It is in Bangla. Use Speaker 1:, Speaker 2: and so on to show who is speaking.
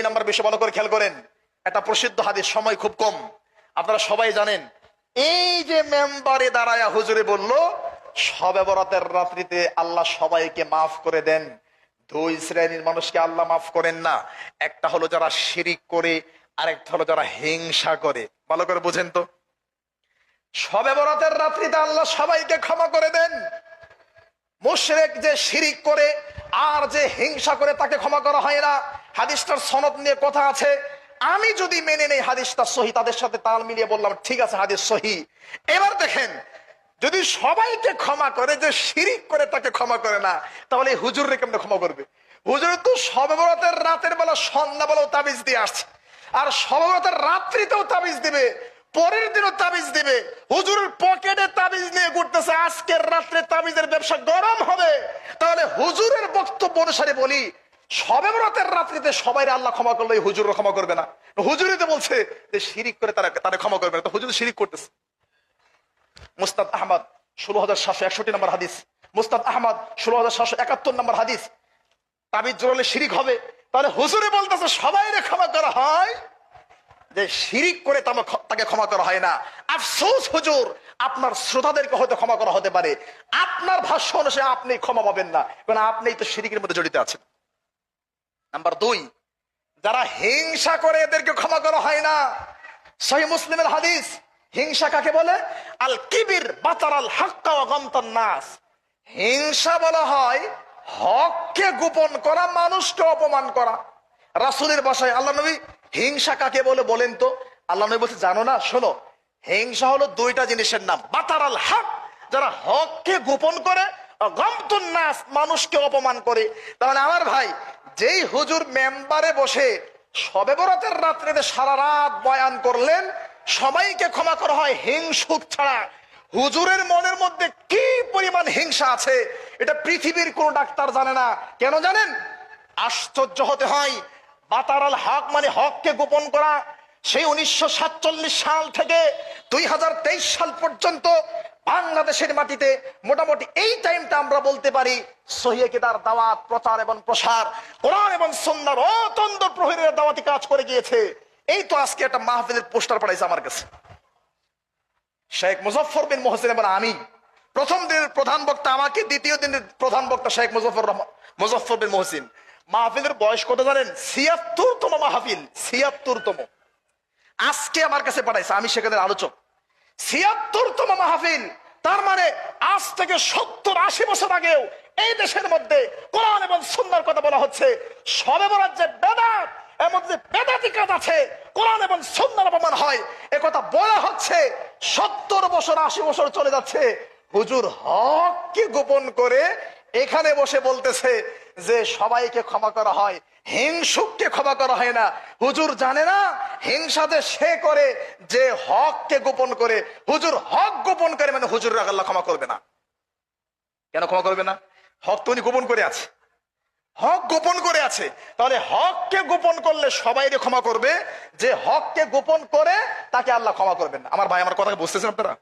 Speaker 1: নম্বর বিষয় ভালো করে খেয়াল করেন। একটা প্রসিদ্ধ হাদিস, সময় খুব কম, আপনারা সবাই জানেন। এই যে মেম্বারে দাঁড়ায়া হুজুরে বলল শবে বরাতের রাত্রিতে আল্লাহ সবাইকে মাফ করে দেন। দুই শ্রেণীর মানুষকে আল্লাহ মাফ করেন না। একটা হলো যারা শিরিক করে, আরেকটা হলো যারা হিংসা করে। ভালো করে বুঝেন তো, শবে বরাতের রাত্রিতে আল্লাহ সবাইকে ক্ষমা করে দেন। মুশরিক যে শিরিক করে আর যে হিংসা করে তাকে ক্ষমা করা হয় না। হাদিসটার সনদ নিয়ে কথা আছে, আমি যদি মেনে নেই হাদিসটা সহি, তাদের সাথে তাল মিলিয়ে বললাম ঠিক আছে হাদিস সহি। এবার দেখেন, যদি সবাইকে ক্ষমা করে, যে শিরিক করে তাকে ক্ষমা করে না, তাহলে হুজুররে কেমনে ক্ষমা করবে? হুজুর তো শবে বরাতের রাতের বেলা সন্ধ্যাবেলাও তাবিজ দিয়ে আসছে, আর শবে বরাতের রাত্রিতেও তাবিজ দিবে, পরের দিনও তাবিজ দিবে। হুজুরের পকেটে তাবিজ নিয়ে ঘুরতেছে, আজকের রাত্রে তাবিজের ব্যবসা গরম হবে। তাহলে হুজুরের বক্তব্য অনুসারে বলি, শবে বরাতের রাত্রিতে সবাই আল্লাহ ক্ষমা করলে হুজুর ক্ষমা করবে না। হুজুরই তো বলছে যে শিরিক করে তারা ক্ষমা করবে না, তো হুজুর শিরিক করতেছে। মুস্তাদ আহমদ 16,761 নম্বর হাদিস, মুস্তাদ আহমদ 16,771 নম্বর হাদিস। তাবিজ জোড়ালে শিরিক হবে, তাহলে হুজুরে বলতেছে সবাই ক্ষমা করা হয়, যে শিরিক করে তাকে ক্ষমা করা হয় না। আফসোস হুজুর, আপনার শ্রোতাদেরকে হয়তো ক্ষমা করা হতে পারে, আপনার ভাষ্য অনুসারে আপনি ক্ষমা পাবেন না, কারণ আপনি তো শিরিকের মধ্যে জড়িত আছেন। নাম্বার 2, যারা হিংসা করে এদেরকে ক্ষমা করা হয় না। সহিহ মুসলিমের হাদিস, হিংসা কাকে বলে? আল কিবির বাতারাল হাক্কা ওয়া গামতান নাস। হিংসা বলা হয় হককে গোপন করা, মানুষকে অপমান করা। রাসূলের ভাষায় আল্লাহ নবী হিংসা কাকে বলে বলেন তো? আল্লাহ নবী বলছে জানো না? শোনো, হিংসা হলো দুইটা জিনিসের নাম। বাতারাল হক, যারা হককে গোপন করে, গামতুন নাস, মানুষকে অপমান করে। তাহলে আমার ভাই, যেই হুজুর মেম্বারে বসে শবে বরাতের রাত্রিতে সারা রাত বয়ান করলেন সবাইকে ক্ষমা করা হয় হিংসুক ছাড়া, হুজুরের মনের মধ্যে কি পরিমাণ হিংসা আছে এটা পৃথিবীর কোন ডাক্তার জানে না। কেন জানেন? আশ্চর্য হতে হয়। বাতারাল হক মানে হককে গোপন করা। সেই 1947 সাল থেকে 2023 সাল পর্যন্ত বাংলাদেশের মাটিতে মোটামুটি এই টাইমটা আমরা বলতে পারি সহিহ কিতাব দাওয়াত, প্রচার এবং প্রসার, কোরআন এবং সুন্নাহর অতন্দ্র প্রহরীর দাওয়াতি কাজ করে গিয়েছে। এই তো আজকে একটা মাহফিলের পোস্টার পাঠাইছে আমার কাছে, শেখ মুজফফর বিন মোহসিন এবং আমি। প্রথম দিনের প্রধান বক্তা আমাকে, দ্বিতীয় দিনের প্রধান বক্তা শেখ মুজফফর বিন মোহসিন। মাহফিলের বয়স কত জানেন? ৭৬তম মাহফিল, ৭৬তম। আজকে আমার কাছে পাঠাইছে, আমি সেখানে আলোচক। ৭৬তম মাহফিল, তার মানে আজ থেকে ৭০-৮০ বছর আগেও এই দেশের মধ্যে কোরআন এবং সুন্নাহর কথা বলা হচ্ছে। শবে বরাত যে বেদাত, এর মধ্যে বেদাতি কাজ আছে, কোরআন এবং সুন্নাহর অপমান হয়, এ কথা বলা হচ্ছে। ৭০ বছর ৮০ বছর চলে যাচ্ছে, হুজুর হককে গোপন করে এখানে বসে বলতেছে যে সবাইকে ক্ষমা করা হয়, হিংসুককে ক্ষমা করা হয় না। হুজুর জানে না হিংসা যে সে করে যে হককে গোপন করে। হুজুর হক গোপন করে মানে হুজুর আল্লাহ ক্ষমা করবে না। কেন ক্ষমা করবে না? হক তো উনি গোপন করে আছে, হক গোপন করে আছে। তাহলে হককে গোপন করলে সবাইকে ক্ষমা করবে, যে হককে গোপন করে তাকে আল্লাহ ক্ষমা করবেন না। আমার ভাই, আমার কথা বুঝতেছেন আপনারা?